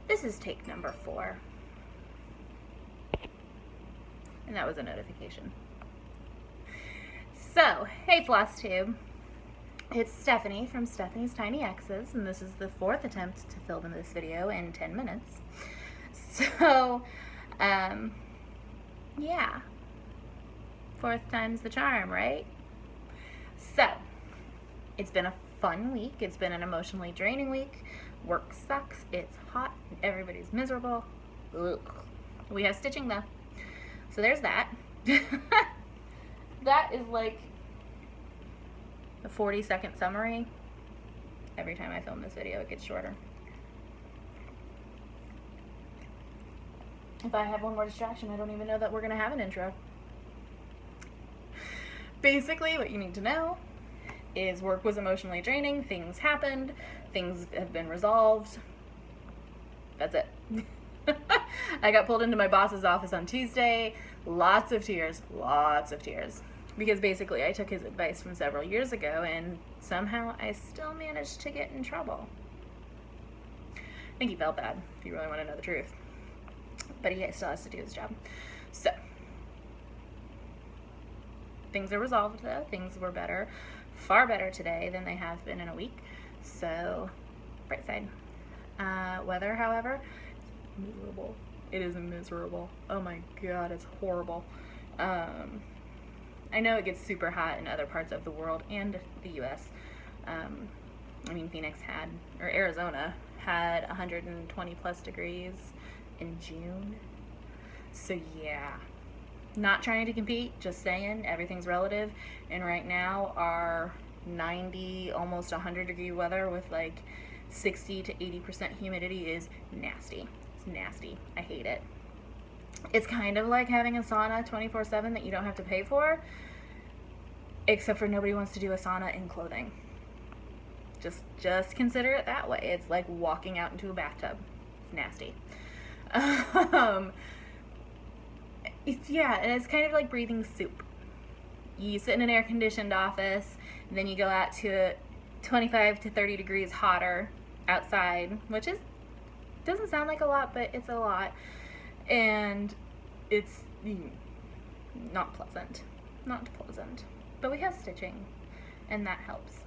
This is take number 4. And that was a notification. So, hey FlossTube. It's Stephanie from Stephanie's Tiny X's, and this is the 4th attempt to film this video in 10 minutes. So, yeah. 4th time's the charm, right? So, it's been a fun week. It's been an emotionally draining week. Work sucks. It's hot. Everybody's miserable. Ugh. We have stitching though. So there's that. That is like a 40-second summary. Every time I film this video, it gets shorter. If I have one more distraction, I don't even know that we're going to have an intro. Basically, what you need to know is work was emotionally draining, things happened, things have been resolved. That's it. I got pulled into my boss's office on Tuesday. Lots of tears. Because basically I took his advice from several years ago and somehow I still managed to get in trouble. I think he felt bad, if you really want to know the truth. But he still has to do his job. So, things are resolved though. Things were better. Far better today than they have been in a week. So, bright side. Weather, however, is miserable. It is miserable. Oh my god, it's horrible. I know it gets super hot in other parts of the world and the US. I mean, Phoenix had, or Arizona had 120 plus degrees in June. So yeah, not trying to compete, just saying everything's relative. And right now our 90, almost 100 degree weather with like 60 to 80% humidity is nasty. It's nasty. I hate it. It's kind of like having a sauna 24/7 that you don't have to pay for, except for nobody wants to do a sauna in clothing. Just consider it that way. It's like walking out into a bathtub. It's nasty. Yeah, and it's kind of like breathing soup. You sit in an air-conditioned office, and then you go out to 25 to 30 degrees hotter outside, which doesn't sound like a lot, but it's a lot. And it's not pleasant. Not pleasant. But we have stitching, and that helps.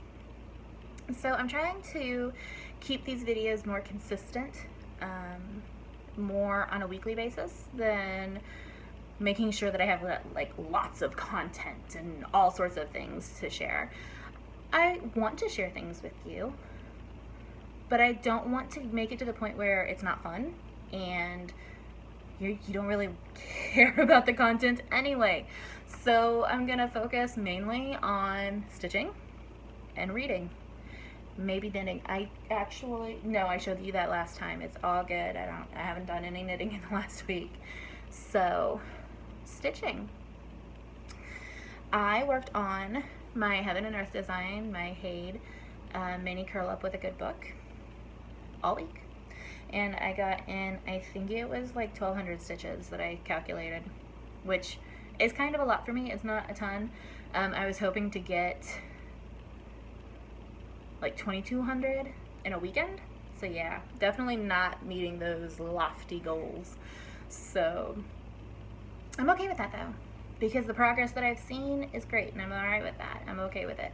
So I'm trying to keep these videos more consistent, more on a weekly basis than making sure that I have like lots of content and all sorts of things to share. I want to share things with you, but I don't want to make it to the point where it's not fun and you don't really care about the content anyway. So I'm gonna focus mainly on stitching and reading. Maybe knitting. I showed you that last time. It's all good. I haven't done any knitting in the last week. So, stitching. I worked on my Heaven and Earth design, my Hade mini curl up with a good book all week. And I got in, I think it was like 1,200 stitches that I calculated, which is kind of a lot for me. It's not a ton. I was hoping to get like 2,200 in a weekend. So yeah, definitely not meeting those lofty goals. So I'm okay with that though, because the progress that I've seen is great and I'm alright with that. I'm okay with it.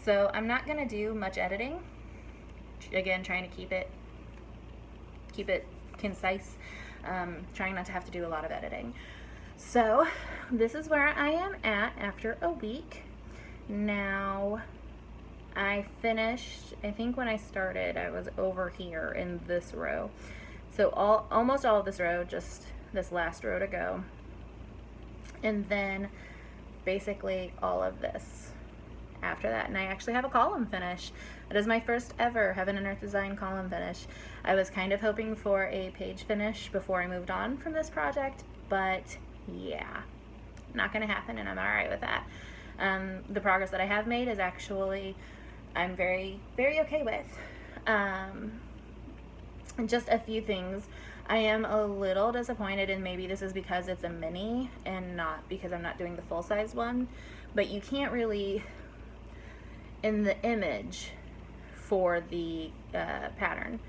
So I'm not gonna do much editing. Again, trying to keep it concise, trying not to have to do a lot of editing. So this is where I am at after a week. Now I finished, I think when I started I was over here in this row. So almost all of this row, just this last row to go. And then basically all of this after that. And I actually have a column finish. It is my first ever Heaven and Earth design column finish. I was kind of hoping for a page finish before I moved on from this project, but yeah, not gonna happen, and I'm alright with that. The progress that I have made is actually, I'm very, very okay with. Just a few things. I am a little disappointed, and maybe this is because it's a mini and not because I'm not doing the full-size one, but you can't really, in the image for the pattern,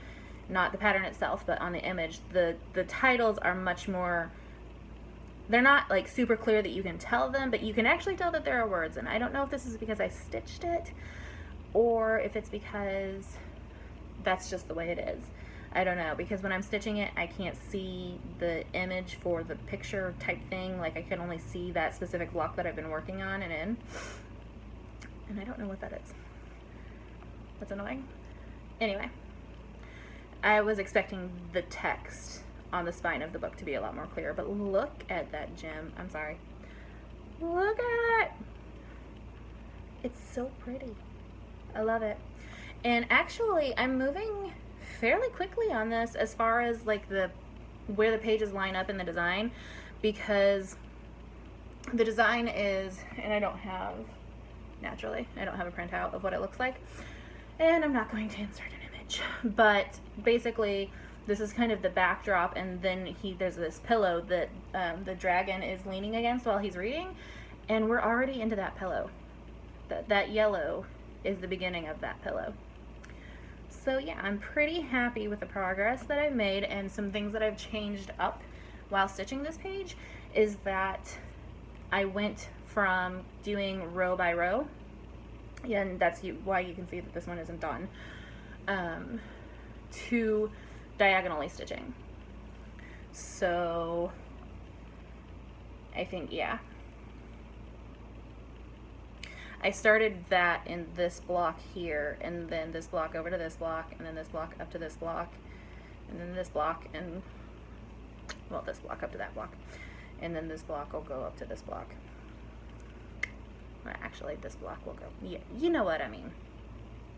not the pattern itself, but on the image, the titles are much more, they're not like super clear that you can tell them, but you can actually tell that there are words. And I don't know if this is because I stitched it or if it's because that's just the way it is. I don't know, because when I'm stitching it, I can't see the image for the picture type thing. Like, I can only see that specific block that I've been working on and in. And I don't know what that is. That's annoying. Anyway, I was expecting the text on the spine of the book to be a lot more clear, but look at that gem. I'm sorry. Look at it. It's so pretty. I love it. And actually, I'm moving fairly quickly on this as far as like where the pages line up in the design, because the design is, and I don't have a printout of what it looks like, and I'm not going to insert an image, but basically this is kind of the backdrop, and then there's this pillow that the dragon is leaning against while he's reading, and we're already into that pillow. That yellow is the beginning of that pillow. So yeah, I'm pretty happy with the progress that I've made, and some things that I've changed up while stitching this page is that I went from doing row by row, and that's why you can see that this one isn't done, to diagonally stitching. So I think, yeah, I started that in this block here, and then this block over to this block, and then this block up to this block, and then this block, and, well, this block up to that block, and then this block will go up to this block. Well, actually, this block will go, yeah, you know what I mean.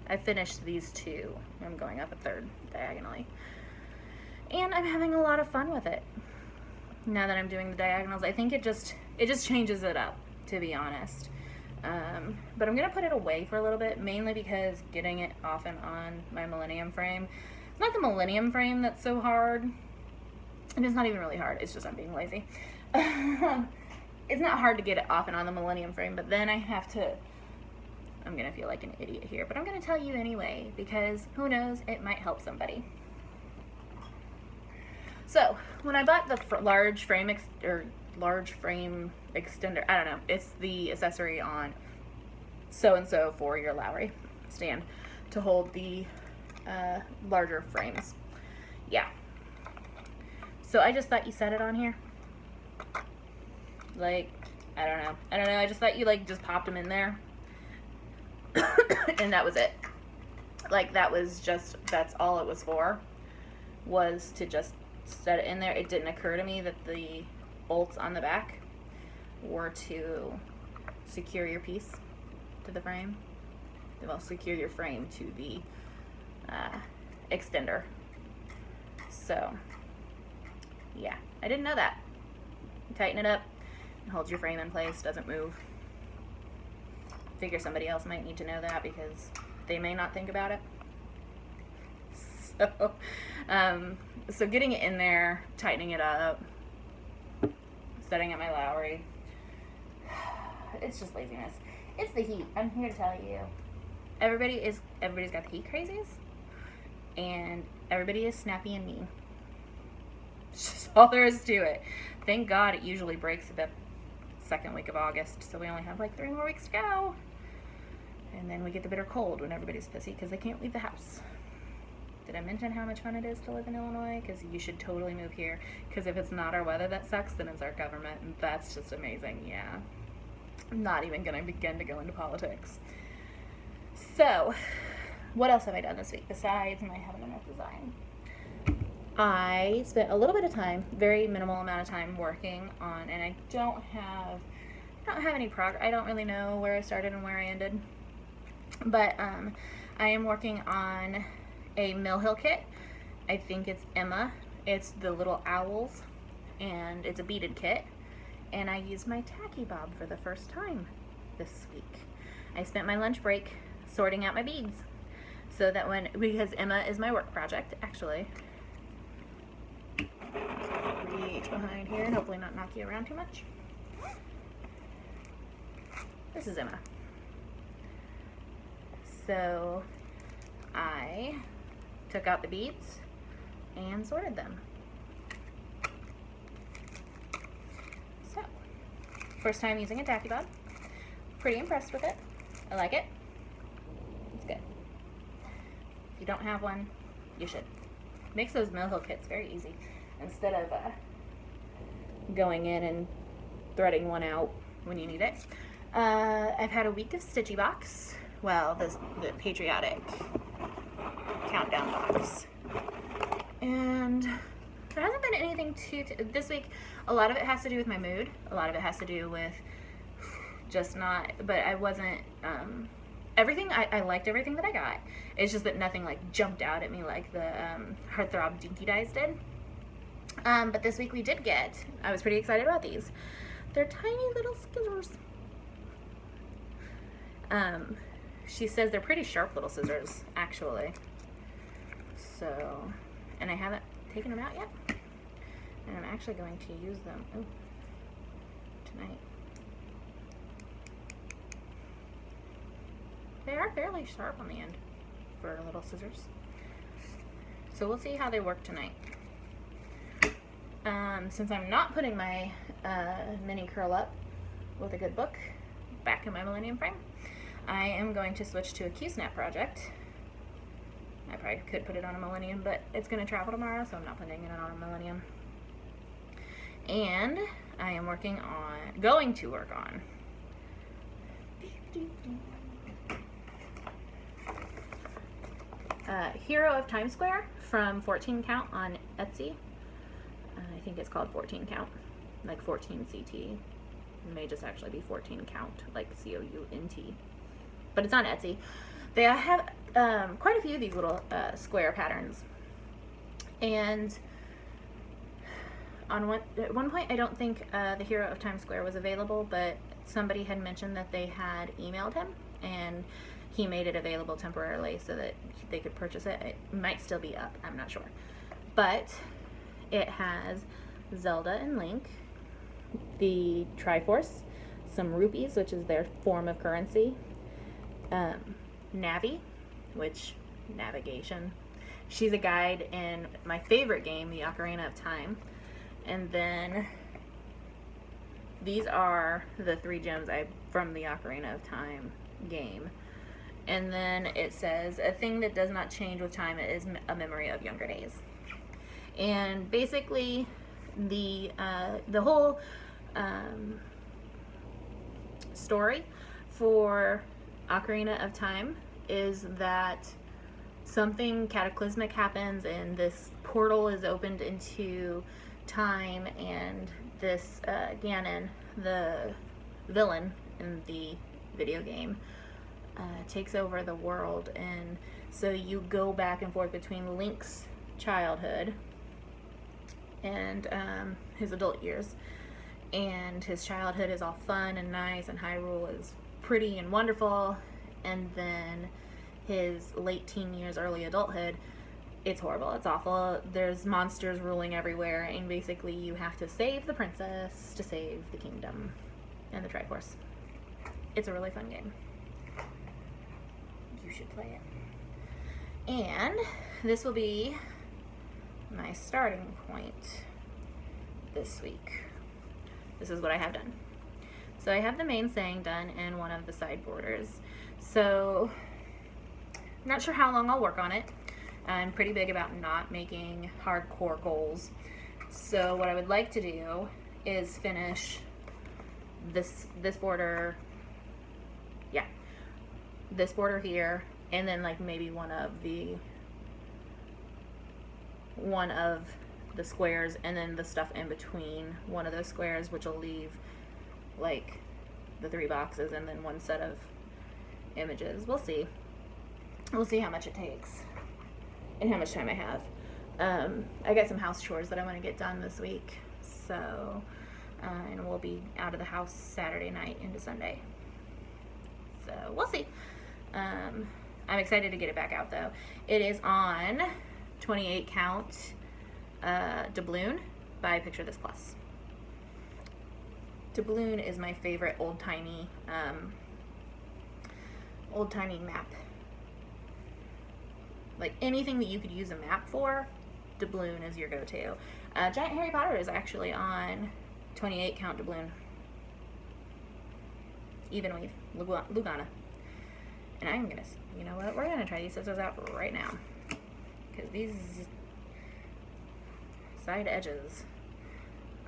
I finished these two. I'm going up a third diagonally. And I'm having a lot of fun with it. Now that I'm doing the diagonals, I think it just changes it up, to be honest. But I'm going to put it away for a little bit, mainly because getting it off and on my Millennium frame. It's not the Millennium frame that's so hard. And it's not even really hard. It's just I'm being lazy. It's not hard to get it off and on the Millennium frame, but then I have to, I'm going to feel like an idiot here, but I'm going to tell you anyway, because who knows, it might help somebody. So, when I bought the large frame extender, I don't know, it's the accessory on so-and-so for your Lowry stand to hold the larger frames. Yeah. So I just thought you set it on here. Like, I don't know, I just thought you like just popped them in there. And that was it. Like, that's all it was for, was to just set it in there. It didn't occur to me that the bolts on the back were to secure your piece to the frame. They'll secure your frame to the extender. So yeah, I didn't know that. Tighten it up, it holds your frame in place, doesn't move. Figure somebody else might need to know that because they may not think about it. So getting it in there, tightening it up, setting up my Lowry, it's just laziness. It's the heat. I'm here to tell you. Everybody's got the heat crazies, and everybody is snappy and mean. It's just all there is to it. Thank God it usually breaks the second week of August, so we only have like 3 more weeks to go. And then we get the bitter cold when everybody's pissy because they can't leave the house. Did I mention how much fun it is to live in Illinois? Because you should totally move here. Because if it's not our weather that sucks, then it's our government, and that's just amazing. Yeah. I'm not even going to begin to go into politics. So, what else have I done this week besides my Heaven and Earth design? I spent a little bit of time, very minimal amount of time, working on, and I don't have any progress. I don't really know where I started and where I ended. But I am working on a Mill Hill kit. I think it's Emma. It's the little owls, and it's a beaded kit. And I used my tacky bob for the first time this week. I spent my lunch break sorting out my beads, so that because Emma is my work project, actually. Reach behind here and hopefully not knock you around too much. This is Emma. So I took out the beads, and sorted them. So, first time using a tacky bob. Pretty impressed with it. I like it. It's good. If you don't have one, you should. Makes those mill hill kits very easy. Instead of going in and threading one out when you need it. I've had a week of Stitchy Box. Well, the patriotic countdown box. And there hasn't been anything this week. A lot of it has to do with my mood. A lot of it has to do with just not, but I wasn't, everything, I liked everything that I got. It's just that nothing like jumped out at me like the Heartthrob Dinky Dyes did. But this week we did get, I was pretty excited about these. They're tiny little scissors. She says they're pretty sharp little scissors, actually. So, and I haven't taken them out yet. And I'm actually going to use them tonight. They are fairly sharp on the end for little scissors. So we'll see how they work tonight. Since I'm not putting my mini curl up with a good book back in my Millennium frame, I am going to switch to a Q-snap project. I probably could put it on a Millennium, but it's going to travel tomorrow, so I'm not putting it on a Millennium. And I am going to work on Hero of Times Square from 14 Count on Etsy. I think it's called 14 Count, like 14 CT. It may just actually be 14 Count, like COUNT. But it's on Etsy. They have quite a few of these little square patterns. And at one point, I don't think the Hero of Times Square was available, but somebody had mentioned that they had emailed him, and he made it available temporarily so that they could purchase it. It might still be up, I'm not sure. But it has Zelda and Link, the Triforce, some rupees, which is their form of currency, Navi, which, navigation. She's a guide in my favorite game, the Ocarina of Time. And then these are the 3 gems from the Ocarina of Time game. And then it says, a thing that does not change with time is a memory of younger days. And basically, the whole story for Ocarina of Time is that something cataclysmic happens and this portal is opened into time, and this Ganon, the villain in the video game, takes over the world. And so you go back and forth between Link's childhood and his adult years, and his childhood is all fun and nice, and Hyrule is pretty and wonderful, and then his late teen years, early adulthood, it's horrible, it's awful, there's monsters ruling everywhere, and basically you have to save the princess to save the kingdom and the Triforce. It's a really fun game. You should play it. And this will be my starting point this week. This is what I have done. So I have the main saying done and one of the side borders. So I'm not sure how long I'll work on it. I'm pretty big about not making hardcore goals. So what I would like to do is finish this border, this border here, and then like maybe one of the squares, and then the stuff in between one of those squares, which will leave like the 3 boxes and then one set of images. We'll see how much it takes and how much time I have. I got some house chores that I want to get done this week, so and we'll be out of the house Saturday night into Sunday, so we'll see. I'm excited to get it back out though. It is on 28 count doubloon by Picture This Plus. Doubloon is my favorite old-timey map. Like anything that you could use a map for, doubloon is your go-to. Giant Harry Potter is actually on 28 count doubloon. Even weave, Lugana. And I'm gonna, you know what, we're gonna try these scissors out right now. Because these side edges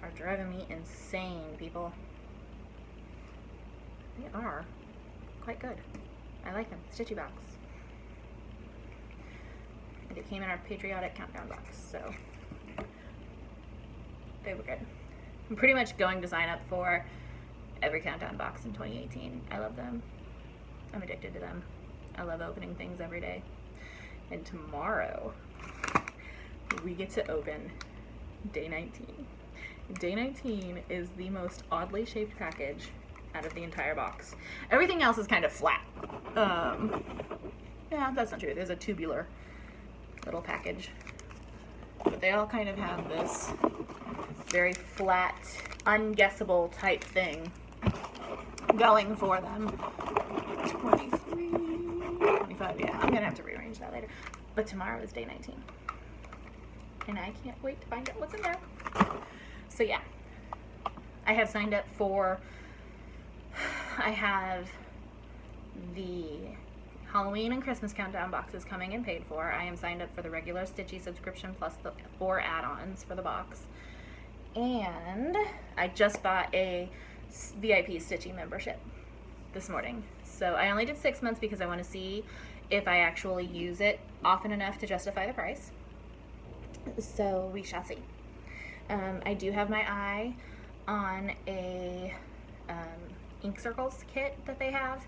are driving me insane, people. They are quite good. I like them. Stitchy box. And it came in our patriotic countdown box, so they were good. I'm pretty much going to sign up for every countdown box in 2018. I love them. I'm addicted to them. I love opening things every day. And tomorrow, we get to open day 19. Day 19 is the most oddly shaped package out of the entire box. Everything else is kind of flat. Yeah, that's not true. There's a tubular little package. But they all kind of have this very flat, unguessable type thing going for them. 23, 25, yeah. I'm gonna have to rearrange that later. But tomorrow is day 19. And I can't wait to find out what's in there. So yeah, I have signed up for, I have the Halloween and Christmas countdown boxes coming and paid for. I am signed up for the regular Stitchy subscription plus the 4 add-ons for the box. And I just bought a VIP Stitchy membership this morning. So I only did 6 months because I want to see if I actually use it often enough to justify the price. So we shall see. I do have my eye on a ink circles kit that they have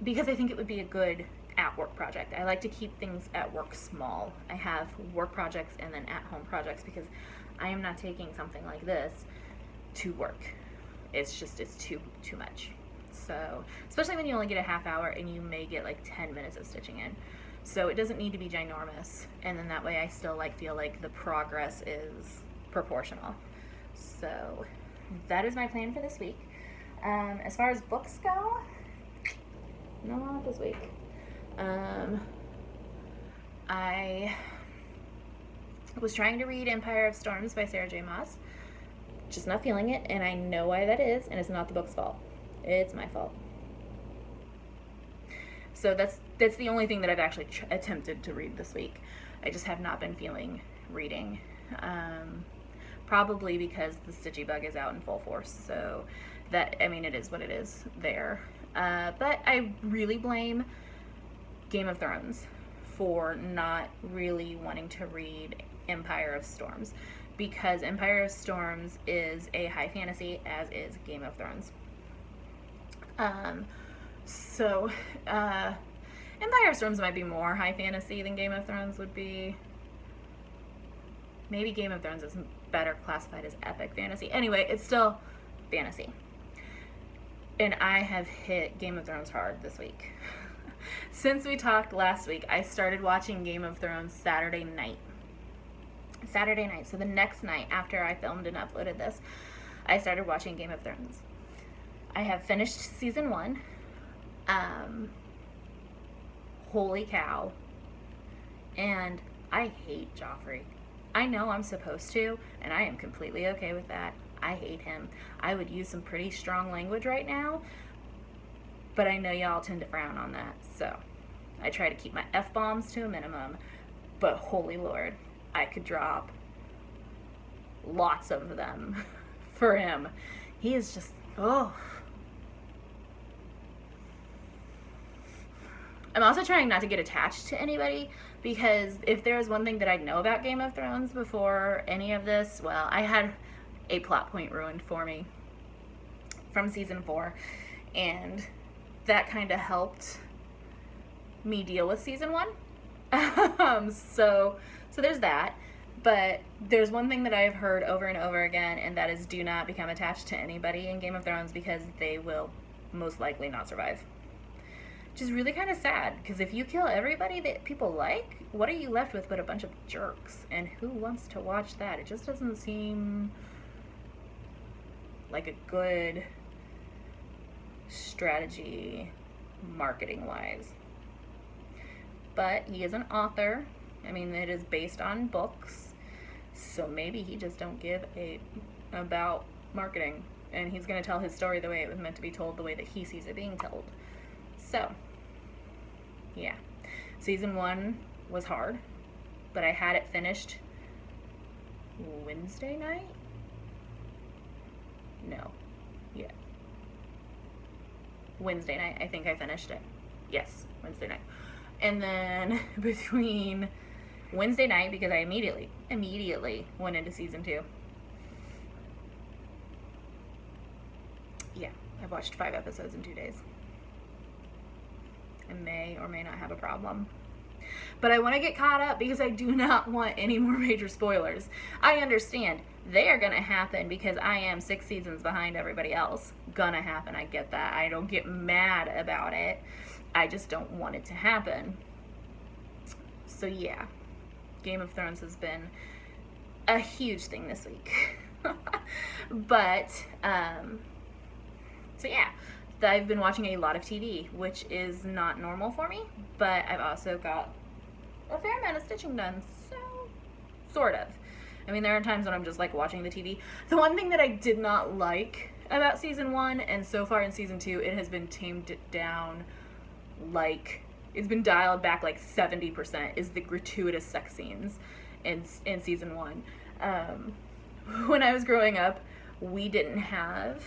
because I think it would be a good at-work project. I like to keep things at work small. I have work projects and then at-home projects because I am not taking something like this to work. It's too much. So, especially when you only get a half hour and you may get like 10 minutes of stitching in. So it doesn't need to be ginormous, and then that way I still feel like the progress is proportional. So that is my plan for this week. As far as books go, not this week. I was trying to read Empire of Storms by Sarah J. Maas, just not feeling it, and I know why that is, and it's not the book's fault. It's my fault. So that's the only thing that I've actually attempted to read this week. I just have not been feeling reading. Probably because the stitchy bug is out in full force. So that, I mean, it is what it is there. But I really blame Game of Thrones for not really wanting to read Empire of Storms, because Empire of Storms is a high fantasy, as is Game of Thrones. Empire of Storms might be more high fantasy than Game of Thrones would be. Maybe Game of Thrones is better classified as epic fantasy. Anyway, it's still fantasy. And I have hit Game of Thrones hard this week. Since we talked last week, I started watching Game of Thrones Saturday night. So the next night after I filmed and uploaded this, I started watching Game of Thrones. I have finished season 1. Holy cow. And I hate Joffrey. I know I'm supposed to, and I am completely okay with that. I hate him. I would use some pretty strong language right now, but I know y'all tend to frown on that, so I try to keep my F-bombs to a minimum, but holy Lord, I could drop lots of them for him. He is just, oh. I'm also trying not to get attached to anybody, because if there's one thing that I know about Game of Thrones before any of this, well, I had a plot point ruined for me from season 4, and that kind of helped me deal with season 1. So there's that. But there's one thing that I've heard over and over again, and that is do not become attached to anybody in Game of Thrones, because they will most likely not survive. Which is really kind of sad, because if you kill everybody that people like, what are you left with but a bunch of jerks? And who wants to watch that? It just doesn't seem like a good strategy marketing-wise. But he is an author. I mean, it is based on books. So maybe he just don't give a about marketing, and he's going to tell his story the way it was meant to be told, the way that he sees it being told. So, yeah. Season 1 was hard, but I had it finished Wednesday night? No. Yeah. Wednesday night, I think I finished it. Yes, Wednesday night. And then between Wednesday night, because I immediately went into season 2. Yeah, I watched 5 episodes in 2 days. I may or may not have a problem. But I want to get caught up because I do not want any more major spoilers. I understand they are going to happen because I am 6 seasons behind everybody else. Gonna happen, I get that. I don't get mad about it. I just don't want it to happen. So yeah, Game of Thrones has been a huge thing this week. But, so yeah, I've been watching a lot of TV, which is not normal for me, but I've also got a fair amount of stitching done, so sort of. I mean, there are times when I'm just like watching the TV. The one thing that I did not like about season 1, and so far in season 2, it has been tamed down, like, it's been dialed back like 70%, is the gratuitous sex scenes in season 1. When I was growing up, we didn't have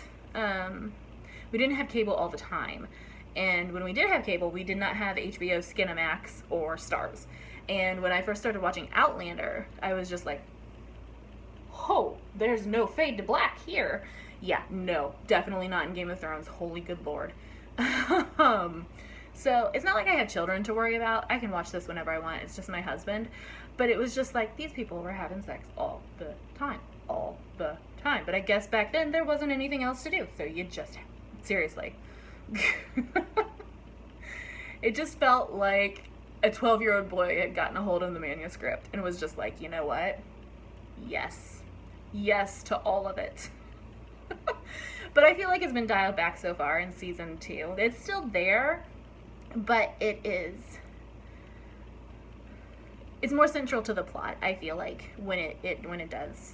cable all the time. And when we did have cable, we did not have HBO, Skinamax, or Stars. And when I first started watching Outlander, I was just like, oh, there's no fade to black here. Yeah, no, definitely not in Game of Thrones. Holy good lord. So it's not like I have children to worry about. I can watch this whenever I want. It's just my husband. But it was just like, these people were having sex all the time. All the time. But I guess back then there wasn't anything else to do. So you just, seriously. It just felt like a 12-year-old boy had gotten a hold of the manuscript and was just like, you know what? Yes. Yes to all of it. But I feel like it's been dialed back so far in season 2. It's still there, but it's more central to the plot, I feel like, when it does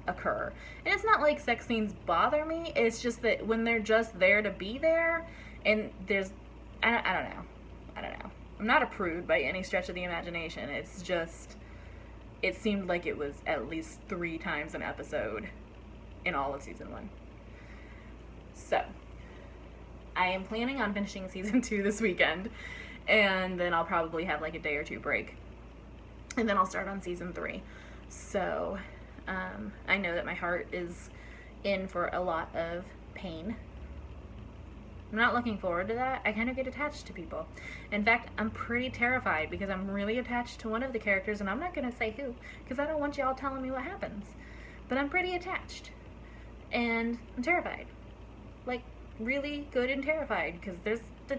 occur. And it's not like sex scenes bother me, it's just that when they're just there to be there, and there's, I don't know. I'm not a prude by any stretch of the imagination. It's just, it seemed like it was at least 3 times an episode in all of season 1. So, I am planning on finishing season 2 this weekend, and then I'll probably have like a day or 2 break. And then I'll start on season 3. So, I know that my heart is in for a lot of pain. I'm not looking forward to that. I kind of get attached to people. In fact, I'm pretty terrified because I'm really attached to one of the characters, and I'm not going to say who because I don't want y'all telling me what happens. But I'm pretty attached. And I'm terrified. Like, really good and terrified because there's the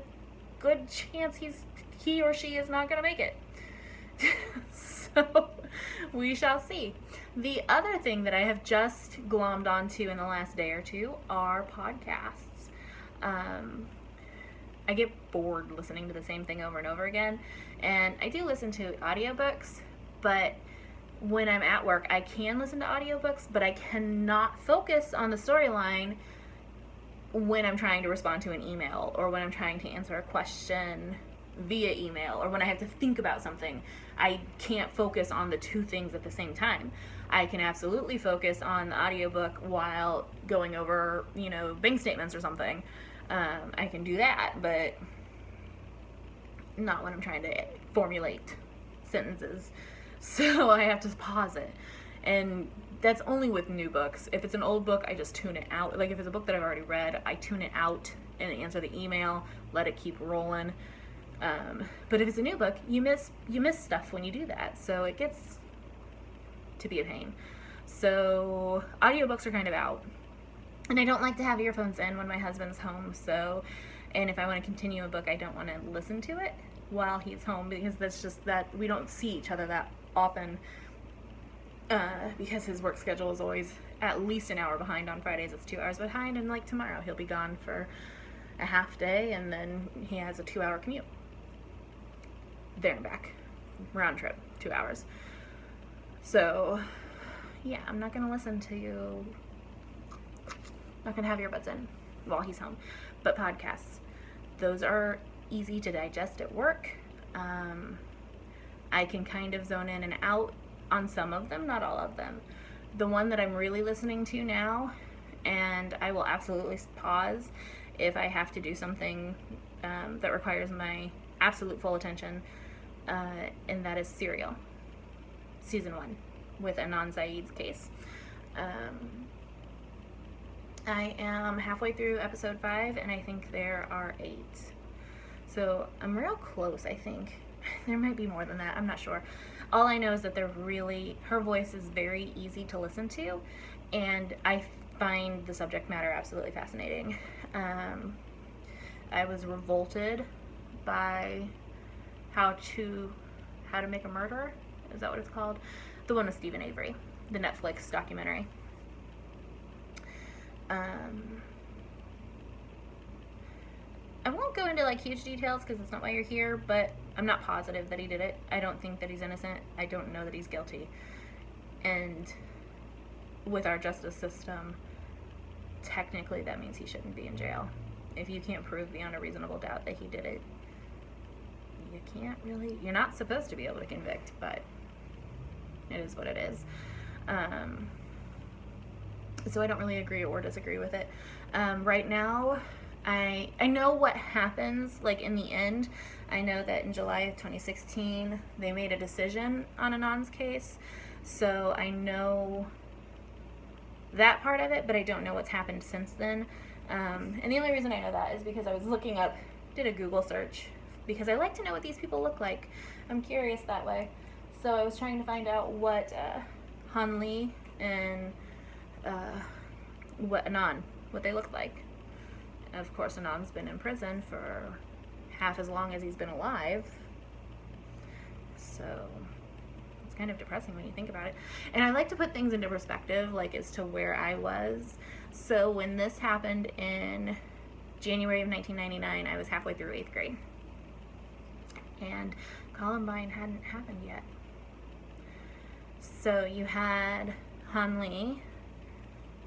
good chance he or she is not going to make it. So, we shall see. The other thing that I have just glommed onto in the last day or 2 are podcasts. I get bored listening to the same thing over and over again, and I do listen to audiobooks, but when I'm at work, I can listen to audiobooks, but I cannot focus on the storyline when I'm trying to respond to an email, or when I'm trying to answer a question via email, or when I have to think about something. I can't focus on the 2 things at the same time. I can absolutely focus on the audiobook while going over, bank statements or something. I can do that, but not when I'm trying to formulate sentences. So I have to pause it. And that's only with new books. If it's an old book, I just tune it out. Like if it's a book that I've already read, I tune it out and answer the email, let it keep rolling. But if it's a new book, you miss stuff when you do that. So it gets to be a pain. So audiobooks are kind of out. And I don't like to have earphones in when my husband's home, and if I want to continue a book, I don't want to listen to it while he's home, because that's just that we don't see each other that often, because his work schedule is always at least an hour behind. On Fridays it's 2 hours behind, and like tomorrow he'll be gone for a half day, and then he has a 2-hour commute there and back, round trip, 2 hours. So yeah, I'm not going to listen to you. I'm not going to have earbuds in while he's home. But podcasts, those are easy to digest at work. I can kind of zone in and out on some of them, not all of them. The one that I'm really listening to now, and I will absolutely pause if I have to do something that requires my absolute full attention, and that is Serial, Season 1, with Anan Saeed's case. I am halfway through episode 5, and I think there are 8. So I'm real close, I think. There might be more than that, I'm not sure. All I know is that her voice is very easy to listen to, and I find the subject matter absolutely fascinating. I was revolted by How to Make a Murderer, is that what it's called? The one with Stephen Avery, the Netflix documentary. I won't go into like huge details because it's not why you're here, but I'm not positive that he did it. I don't think that he's innocent. I don't know that he's guilty. And with our justice system, technically that means he shouldn't be in jail. If you can't prove beyond a reasonable doubt that he did it, you can't really, you're not supposed to be able to convict, but it is what it is. So I don't really agree or disagree with it. Right now, I know what happens, like in the end. I know that in July of 2016, they made a decision on Anand's case. So I know that part of it, but I don't know what's happened since then. And the only reason I know that is because I was looking up, did a Google search, because I like to know what these people look like. I'm curious that way. So I was trying to find out what Han Lee and what they look like. Of course, Anand's been in prison for half as long as he's been alive. So it's kind of depressing when you think about it. And I like to put things into perspective, like as to where I was. So when this happened in January of 1999, I was halfway through 8th grade. And Columbine hadn't happened yet. So you had Han Lee,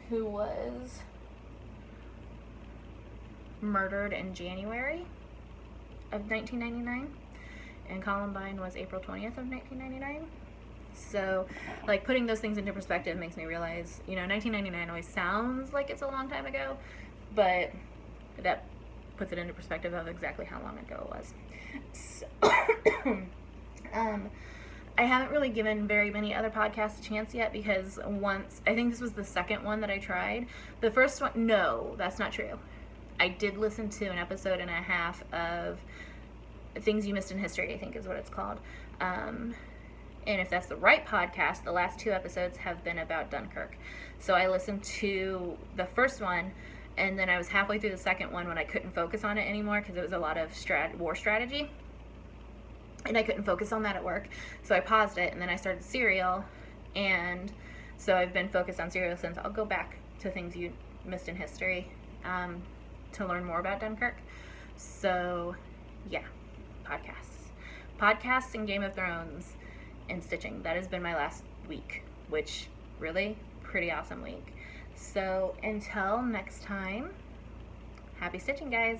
who was murdered in January of 1999, and Columbine was April 20th of 1999. So, like, putting those things into perspective makes me realize, 1999 always sounds like it's a long time ago, but that puts it into perspective of exactly how long ago it was. So, I haven't really given very many other podcasts a chance yet, because I think this was the second one that I tried. The first one, no, that's not true. I did listen to an episode and a half of Things You Missed in History, I think is what it's called. And if that's the right podcast, the last 2 episodes have been about Dunkirk. So I listened to the first one, and then I was halfway through the second one when I couldn't focus on it anymore because it was a lot of war strategy. And I couldn't focus on that at work. So I paused it, and then I started Serial. And so I've been focused on Serial since. I'll go back to Things You Missed in History to learn more about Dunkirk. So, yeah, podcasts and Game of Thrones and stitching. That has been my last week, which really pretty awesome week. So until next time, happy stitching, guys.